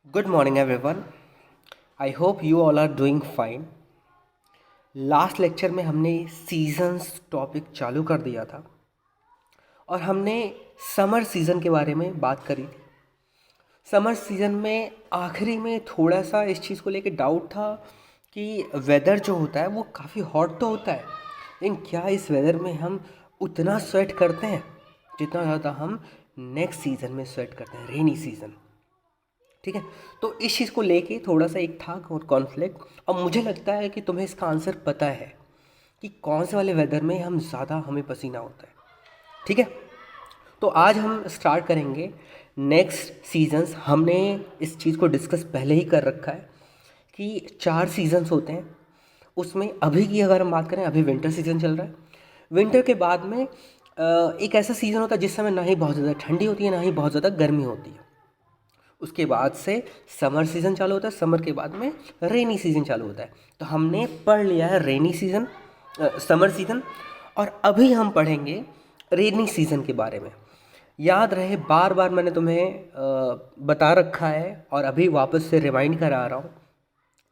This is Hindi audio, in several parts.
Good morning, everyone. I hope you all are doing fine. Last lecture में हमने सीजन्स टॉपिक चालू कर दिया था और हमने समर सीज़न के बारे में बात करी थी। समर सीज़न में आखिरी में थोड़ा सा इस चीज़ को लेके डाउट था कि वेदर जो होता है वो काफ़ी हॉट तो होता है, लेकिन क्या इस वेदर में हम उतना स्वेट करते हैं जितना ज़्यादा हम नेक्स्ट सीज़न में स्वेट करते हैं, रेनी सीज़न। ठीक है, तो इस चीज़ को लेके थोड़ा सा एक था और कॉन्फ्लिक्ट। और मुझे लगता है कि तुम्हें इसका आंसर पता है कि कौन से वाले वेदर में हमें पसीना होता है। ठीक है, तो आज हम स्टार्ट करेंगे नेक्स्ट सीजन्स। हमने इस चीज़ को डिस्कस पहले ही कर रखा है कि 4 सीजन्स होते हैं। उसमें अभी की अगर हम बात करें, अभी विंटर सीजन चल रहा है। विंटर के बाद में एक ऐसा सीज़न होता है जिस समय ना ही बहुत ज़्यादा ठंडी होती है ना ही बहुत ज़्यादा गर्मी होती है। उसके बाद से समर सीज़न चालू होता है, समर के बाद में रेनी सीज़न चालू होता है। तो हमने पढ़ लिया है रेनी सीज़न, समर सीज़न, और अभी हम पढ़ेंगे रेनी सीज़न के बारे में। याद रहे, बार बार मैंने तुम्हें बता रखा है और अभी वापस से रिमाइंड करा रहा हूँ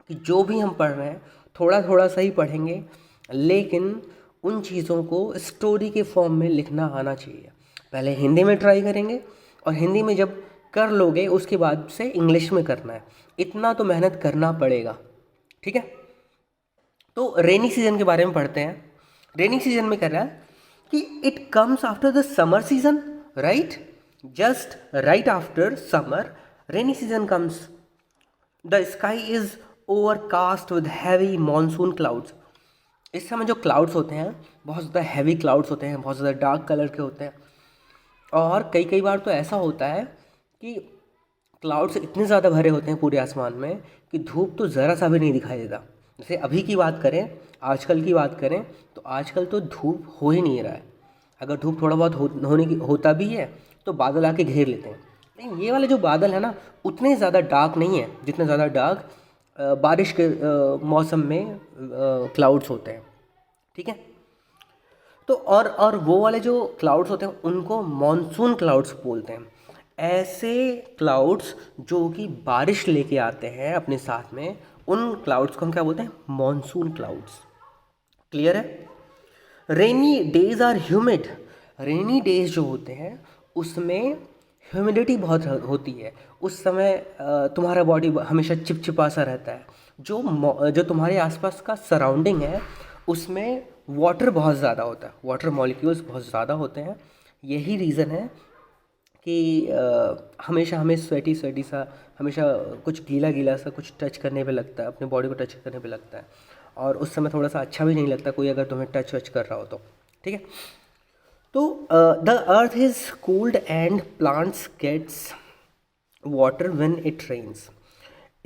कि जो भी हम पढ़ रहे हैं थोड़ा थोड़ा सा ही पढ़ेंगे, लेकिन उन चीज़ों को स्टोरी के फॉर्म में लिखना आना चाहिए। पहले हिंदी में ट्राई करेंगे और हिंदी में जब कर लोगे उसके बाद से इंग्लिश में करना है। इतना तो मेहनत करना पड़ेगा। ठीक है, तो रेनी सीजन के बारे में पढ़ते हैं। रेनी सीजन में कह रहा है कि it comes after the summer season, right? Just right after summer rainy season comes. The sky is overcast with heavy monsoon clouds. इस समय जो क्लाउड्स होते हैं बहुत ज़्यादा हैवी क्लाउड्स होते हैं, बहुत ज़्यादा डार्क कलर के होते हैं। और कई कई बार तो ऐसा होता है कि क्लाउड्स इतने ज़्यादा भरे होते हैं पूरे आसमान में कि धूप तो ज़रा सा भी नहीं दिखाई देता। जैसे अभी की बात करें, आजकल की बात करें, तो आजकल तो धूप हो ही नहीं रहा है। अगर धूप थोड़ा बहुत होता भी है तो बादल आके घेर लेते हैं। लेकिन ये वाले जो बादल है ना, उतने ज़्यादा डार्क नहीं है जितने ज़्यादा डार्क बारिश के मौसम में क्लाउड्स होते हैं। ठीक है, तो और वो वाले जो क्लाउड्स होते हैं उनको मॉनसून क्लाउड्स बोलते हैं। ऐसे क्लाउड्स जो कि बारिश लेके आते हैं अपने साथ में, उन क्लाउड्स को हम क्या बोलते हैं? Monsoon clouds. क्लियर है? Rainy days are humid. Rainy days जो होते हैं उसमें ह्यूमिडिटी बहुत होती है। उस समय तुम्हारा बॉडी हमेशा चिपचिपा सा रहता है। जो तुम्हारे आसपास का सराउंडिंग है उसमें वाटर बहुत ज़्यादा होता है, वाटर मॉलिक्यूल्स बहुत ज़्यादा होते हैं। यही रीज़न है कि हमेशा हमें स्वेटी स्वेटी सा, हमेशा कुछ गीला गीला सा कुछ टच करने पे लगता है, अपने बॉडी को टच करने पे लगता है। और उस समय थोड़ा सा अच्छा भी नहीं लगता कोई अगर तुम्हें टच वच कर रहा हो तो। ठीक है, तो the earth is cooled and plants gets water when it rains.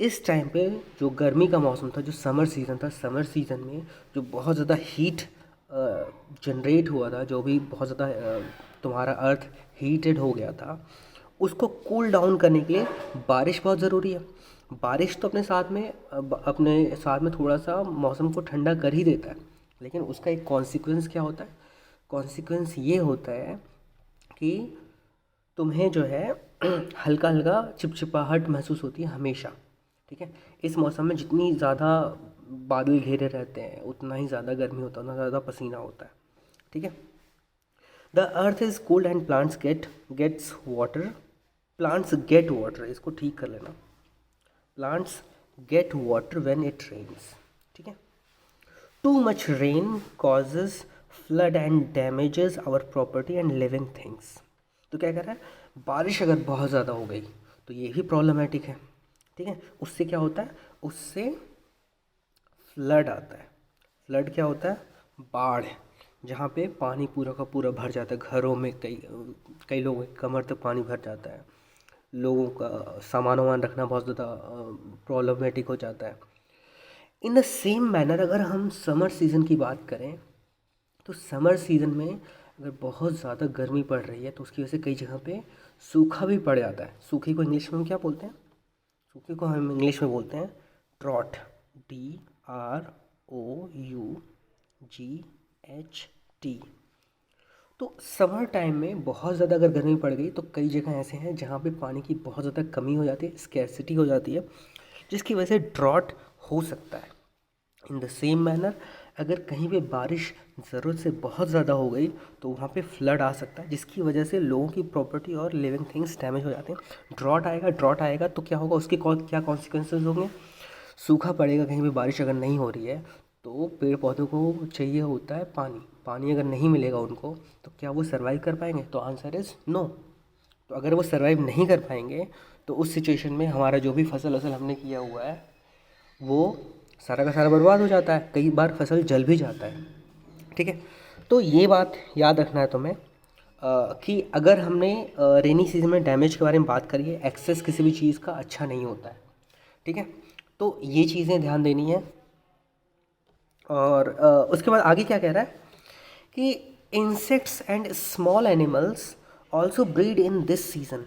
इस टाइम पे जो गर्मी का मौसम था, जो समर सीज़न था, समर सीज़न में जो बहुत ज़्यादा हीट जनरेट हुआ था, जो भी बहुत ज़्यादा तुम्हारा अर्थ हीटेड हो गया था, उसको कूल डाउन करने के लिए बारिश बहुत ज़रूरी है। बारिश तो अपने साथ में थोड़ा सा मौसम को ठंडा कर ही देता है, लेकिन उसका एक कॉन्सिक्वेंस क्या होता है? कॉन्सिक्वेंस ये होता है कि तुम्हें जो है हल्का हल्का चिपचिपाहट महसूस होती है हमेशा। ठीक है, इस मौसम में जितनी ज़्यादा बादल घेरे रहते हैं उतना ही ज़्यादा गर्मी होता है, उतना ज़्यादा पसीना होता है। ठीक है, the earth is cold and plants gets water. Plants get water, इसको ठीक कर लेना। Plants get water when it rains. ठीक है, too much rain causes flood and damages our property and living things. तो क्या कर रहा है? बारिश अगर बहुत ज़्यादा हो गई तो ये भी प्रॉब्लमेटिक है। ठीक है, उससे क्या होता है? उससे फ्लड आता है। फ्लड क्या होता है? बाढ़, जहाँ पे पानी पूरा का पूरा भर जाता है घरों में। कई कई लोगों के कमर तक पानी भर जाता है। लोगों का सामान वामान रखना बहुत ज़्यादा प्रॉब्लमेटिक हो जाता है। इन द सेम मैनर अगर हम समर सीज़न की बात करें तो समर सीज़न में अगर बहुत ज़्यादा गर्मी पड़ रही है तो उसकी वजह से कई जगह पे सूखा भी पड़ जाता है। सूखे को इंग्लिश में हम क्या बोलते हैं? सूखे को हम इंग्लिश में बोलते हैं ड्रॉट। DROUGHT। तो समर टाइम में बहुत ज़्यादा अगर गर्मी पड़ गई तो कई जगह ऐसे हैं जहाँ पे पानी की बहुत ज़्यादा कमी हो जाती है, स्कैरसिटी हो जाती है, जिसकी वजह से ड्रॉट हो सकता है। इन द सेम मैनर अगर कहीं पे बारिश ज़रूरत से बहुत ज़्यादा हो गई तो वहाँ पे फ्लड आ सकता है, जिसकी वजह से लोगों की प्रॉपर्टी और लिविंग थिंग्स डैमेज हो जाते हैं। ड्रॉट आएगा तो क्या होगा, उसके क्या कॉन्सिक्वेंसेज होंगे। सूखा पड़ेगा, कहीं पे बारिश अगर नहीं हो रही है तो पेड़ पौधों को चाहिए होता है पानी, पानी अगर नहीं मिलेगा उनको तो क्या वो सर्वाइव कर पाएंगे? तो आंसर इज़ नो। तो अगर वो सर्वाइव नहीं कर पाएंगे तो उस सिचुएशन में हमारा जो भी फसल वसल हमने किया हुआ है वो सारा का सारा बर्बाद हो जाता है, कई बार फसल जल भी जाता है। ठीक है, तो ये बात याद रखना है तुम्हें कि अगर हमने रेनी सीजन में डैमेज के बारे में बात करी है, एक्सेस किसी भी चीज़ का अच्छा नहीं होता है। ठीक है, तो ये चीज़ें ध्यान देनी है। और उसके बाद आगे क्या कह रहा है कि insects and small animals also breed in this season.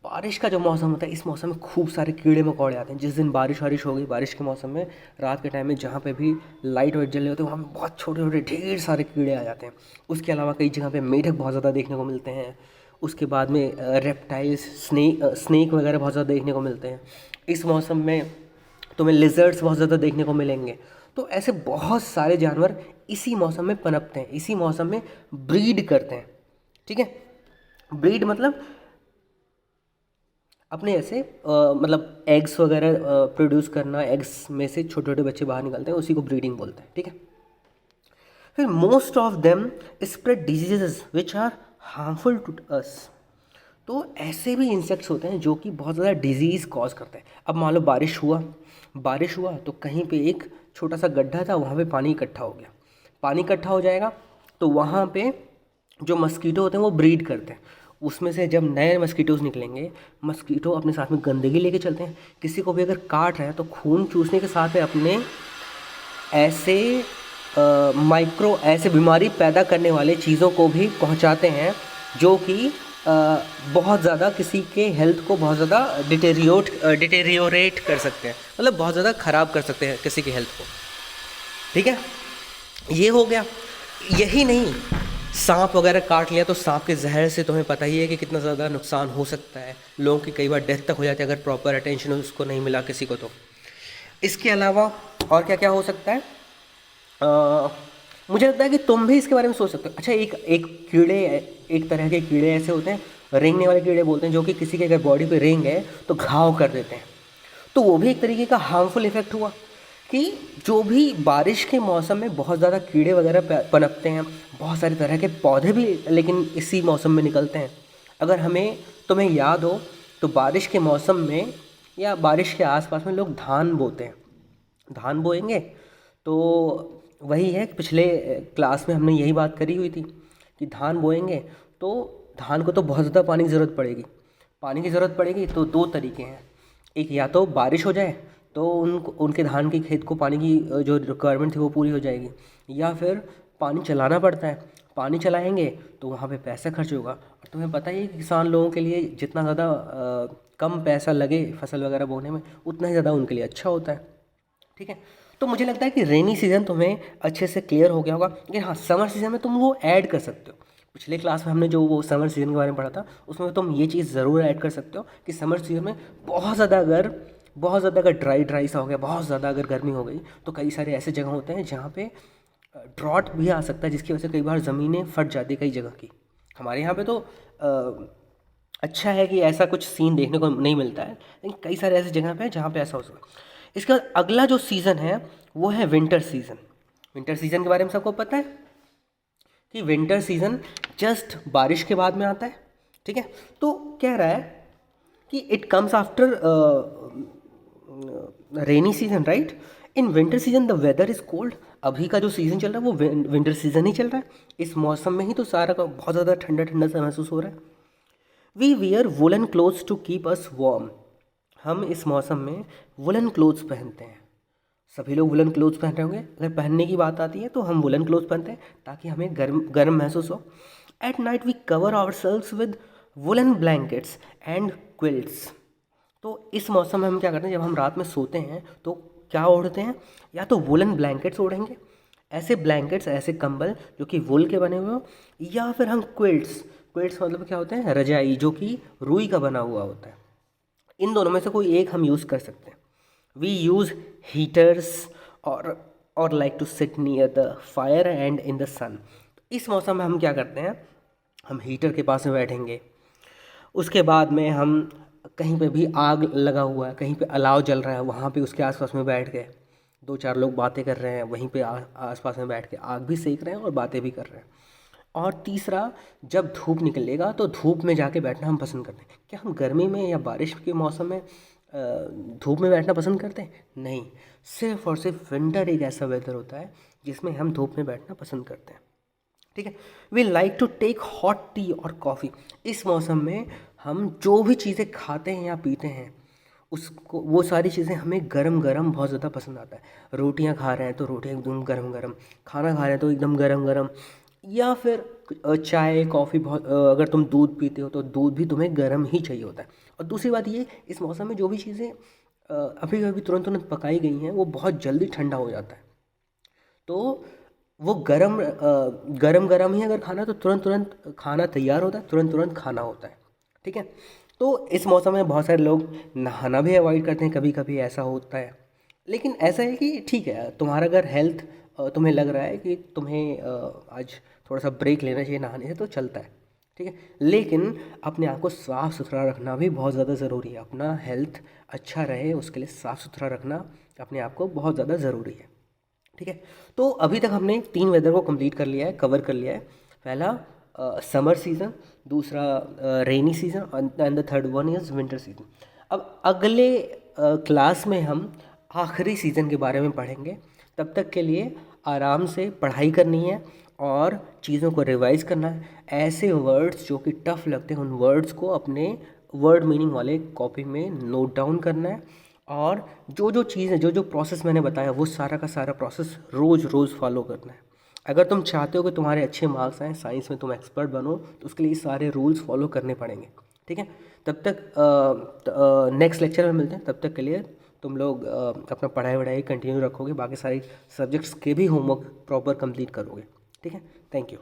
बारिश का जो मौसम होता है, इस मौसम में खूब सारे कीड़े मकोड़े आते हैं। जिस दिन बारिश वारिश हो गई, बारिश के मौसम में रात के टाइम में जहाँ पे भी लाइट वाइट जल रहे होते हैं वहाँ पे बहुत छोटे छोटे ढेर सारे कीड़े आ जाते हैं। उसके अलावा कई जगह पे मेढक बहुत ज़्यादा देखने को मिलते हैं। उसके बाद में रेप्टाइल्स, स्नेक वगैरह बहुत ज़्यादा देखने को मिलते हैं। इस मौसम में तुम्हें लिजर्ड्स बहुत ज़्यादा देखने को मिलेंगे। तो ऐसे बहुत सारे जानवर इसी मौसम में पनपते हैं, इसी मौसम में ब्रीड करते हैं। ठीक है, ब्रीड मतलब अपने ऐसे मतलब एग्स वगैरह प्रोड्यूस करना, एग्स में से छोटे छोटे बच्चे बाहर निकलते हैं, उसी को ब्रीडिंग बोलते हैं। ठीक है, फिर most of them spread diseases which are harmful to us. तो ऐसे भी इंसेक्ट्स होते हैं जो कि बहुत ज़्यादा डिजीज़ कॉज करते हैं। अब मान लो बारिश हुआ तो कहीं पे एक छोटा सा गड्ढा था, वहाँ पे पानी इकट्ठा हो गया। पानी इकट्ठा हो जाएगा तो वहाँ पे जो मस्कीटो होते हैं वो ब्रीड करते हैं। उसमें से जब नए मस्कीटोज निकलेंगे, मस्कीटो अपने साथ में गंदगी लेके चलते हैं। किसी को भी अगर काट रहे हैं तो खून चूसने के साथ में अपने ऐसे ऐसे बीमारी पैदा करने वाले चीज़ों को भी पहुंचाते हैं जो कि बहुत ज़्यादा किसी के हेल्थ को बहुत ज़्यादा डिटेरियोरेट कर सकते हैं, मतलब बहुत ज़्यादा ख़राब कर सकते हैं किसी की हेल्थ को। ठीक है, ये हो गया। यही नहीं, सांप वगैरह काट लिया तो सांप के जहर से तुम्हें पता ही है कि कितना ज़्यादा नुकसान हो सकता है। लोगों की कई बार डेथ तक हो जाती है अगर प्रॉपर अटेंशन उसको नहीं मिला किसी को तो। इसके अलावा और क्या क्या हो सकता है, मुझे लगता है कि तुम भी इसके बारे में सोच सकते हो। अच्छा, एक तरह के कीड़े ऐसे होते हैं, रेंगने वाले कीड़े बोलते हैं, जो कि किसी के अगर बॉडी पे रेंग तो घाव कर देते हैं। तो वो भी एक तरीके का हार्मफुल इफेक्ट हुआ कि जो भी बारिश के मौसम में बहुत ज़्यादा कीड़े वगैरह पनपते हैं, बहुत सारे तरह के पौधे भी लेकिन इसी मौसम में निकलते हैं। अगर तुम्हें याद हो तो बारिश के मौसम में या बारिश के आसपास में लोग धान बोते हैं। धान बोएंगे तो वही है कि पिछले क्लास में हमने यही बात करी हुई थी कि धान बोएंगे तो धान को तो बहुत ज़्यादा पानी की ज़रूरत पड़ेगी। पानी की ज़रूरत पड़ेगी तो दो तरीके हैं, एक या तो बारिश हो जाए तो उनके धान के खेत को पानी की जो रिक्वायरमेंट थी वो पूरी हो जाएगी, या फिर पानी चलाना पड़ता है। पानी चलाएंगे तो वहाँ पे पैसा खर्च होगा, और तुम्हें पता ही है कि किसान लोगों के लिए जितना ज़्यादा कम पैसा लगे फसल वगैरह बोने में उतना ही ज़्यादा उनके लिए अच्छा होता है। ठीक है, तो मुझे लगता है कि रेनी सीज़न तुम्हें अच्छे से क्लियर हो गया होगा। लेकिन हाँ, समर सीज़न में तुम वो ऐड कर सकते हो। पिछले क्लास में हमने जो वो समर सीज़न के बारे में पढ़ा था उसमें तुम ये चीज़ ज़रूर ऐड कर सकते हो कि समर सीज़न में बहुत ज़्यादा अगर ड्राई सा हो गया, बहुत ज़्यादा अगर गर्मी हो गई तो कई सारे ऐसे जगह होते हैं जहाँ पे ड्रॉट भी आ सकता है, जिसकी वजह से कई बार ज़मीनें फट जाती है कई जगह की। हमारे यहाँ पे तो अच्छा है कि ऐसा कुछ सीन देखने को नहीं मिलता है, लेकिन कई सारे ऐसे जगह पे हैं जहाँ पे ऐसा हो सकता है। इसके बाद अगला जो सीज़न है वो है विंटर सीज़न। विंटर सीज़न के बारे में सबको पता है कि विंटर सीज़न जस्ट बारिश के बाद में आता है। ठीक है, तो कह रहा है कि it comes after rainy season, right. In winter season the weather is cold. अभी का जो सीज़न चल रहा है वो विंटर सीजन ही चल रहा है। इस मौसम में ही तो सारा का बहुत ज़्यादा ठंडा ठंडा सा महसूस हो रहा है। We wear woollen clothes to keep us warm. हम इस मौसम में वुलन क्लोथ्स पहनते हैं। सभी लोग वुलन क्लोथ्स पहन रहे होंगे। अगर पहनने की बात आती है तो हम वुलन क्लोथ्स पहनते हैं ताकि हमें गर्म महसूस हो। At night we cover our selves with woollen blankets and quilts. तो इस मौसम में हम क्या करते हैं, जब हम रात में सोते हैं तो क्या ओढ़ते हैं, या तो वुलन ब्लैंकेट्स ओढ़ेंगे ऐसे ब्लैंकेट्स, ऐसे कंबल जो कि वुल के बने हुए हो, या फिर हम क्विल्ट्स, क्विल्ट्स मतलब क्या होते हैं, रजाई जो कि रुई का बना हुआ होता है, इन दोनों में से कोई एक हम यूज़ कर सकते हैं। वी यूज़ हीटर्स और like to sit near the fire and in the sun. इस मौसम में हम क्या करते हैं, हम हीटर के पास में बैठेंगे, उसके बाद में हम कहीं पे भी आग लगा हुआ है, कहीं पे अलाव जल रहा है, वहाँ पे उसके आसपास में बैठ गए, दो चार लोग बातें कर रहे हैं, वहीं पे आसपास में बैठ के आग भी सेक रहे हैं और बातें भी कर रहे हैं। और तीसरा, जब धूप निकलेगा तो धूप में जाके बैठना हम पसंद करते हैं। क्या हम गर्मी में या बारिश के मौसम में धूप में बैठना पसंद करते हैं? नहीं, सिर्फ और सिर्फ विंटर एक ऐसा वेदर होता है जिसमें हम धूप में बैठना पसंद करते हैं। ठीक है। We like to take hot tea और कॉफ़ी। इस मौसम में हम जो भी चीज़ें खाते हैं या पीते हैं, उसको, वो सारी चीज़ें हमें गरम गरम बहुत ज़्यादा पसंद आता है। रोटियां खा रहे हैं तो रोटियां एकदम गरम गरम, खाना खा रहे हैं तो एकदम गरम गरम, या फिर चाय कॉफ़ी, बहुत अगर तुम दूध पीते हो तो दूध भी तुम्हें गर्म ही चाहिए होता है। और दूसरी बात ये, इस मौसम में जो भी चीज़ें अभी अभी तुरंत तुरंत पकाई गई हैं वो बहुत जल्दी ठंडा हो जाता है। तो वो गरम गरम ही अगर खाना, तो तुरंत तुरंत खाना तैयार होता है, तुरंत तुरंत खाना होता है। ठीक है। तो इस मौसम में बहुत सारे लोग नहाना भी अवॉइड करते हैं, कभी कभी ऐसा होता है। लेकिन ऐसा है कि ठीक है, तुम्हारा अगर हेल्थ, तुम्हें लग रहा है कि तुम्हें आज थोड़ा सा ब्रेक लेना चाहिए नहाने से, तो चलता है। ठीक है। लेकिन अपने आप को साफ़ सुथरा रखना भी बहुत ज़्यादा ज़रूरी है। अपना हेल्थ अच्छा रहे उसके लिए साफ़ सुथरा रखना अपने आप को बहुत ज़्यादा ज़रूरी है। ठीक है। तो अभी तक हमने 3 वेदर को कंप्लीट कर लिया है, कवर कर लिया है। पहला समर सीज़न, दूसरा rainy season, and the third one is winter season. अब अगले क्लास में हम आखिरी सीज़न के बारे में पढ़ेंगे। तब तक के लिए आराम से पढ़ाई करनी है और चीज़ों को रिवाइज करना है। ऐसे वर्ड्स जो कि टफ़ लगते हैं, उन वर्ड्स को अपने वर्ड मीनिंग वाले कॉपी में नोट डाउन करना है। और जो जो चीज़ें, जो जो प्रोसेस मैंने बताया, वो सारा का सारा प्रोसेस रोज़ रोज़ फॉलो करना है। अगर तुम चाहते हो कि तुम्हारे अच्छे मार्क्स आएँ, साइंस में तुम एक्सपर्ट बनो, तो उसके लिए सारे रूल्स फॉलो करने पड़ेंगे। ठीक है। तब तक नेक्स्ट लेक्चर में मिलते हैं। तब तक के लिए तुम लोग अपना पढ़ाई वढ़ाई कंटिन्यू रखोगे, बाकी सारी सब्जेक्ट्स के भी होमवर्क प्रॉपर कंप्लीट करोगे। ठीक है। Thank you.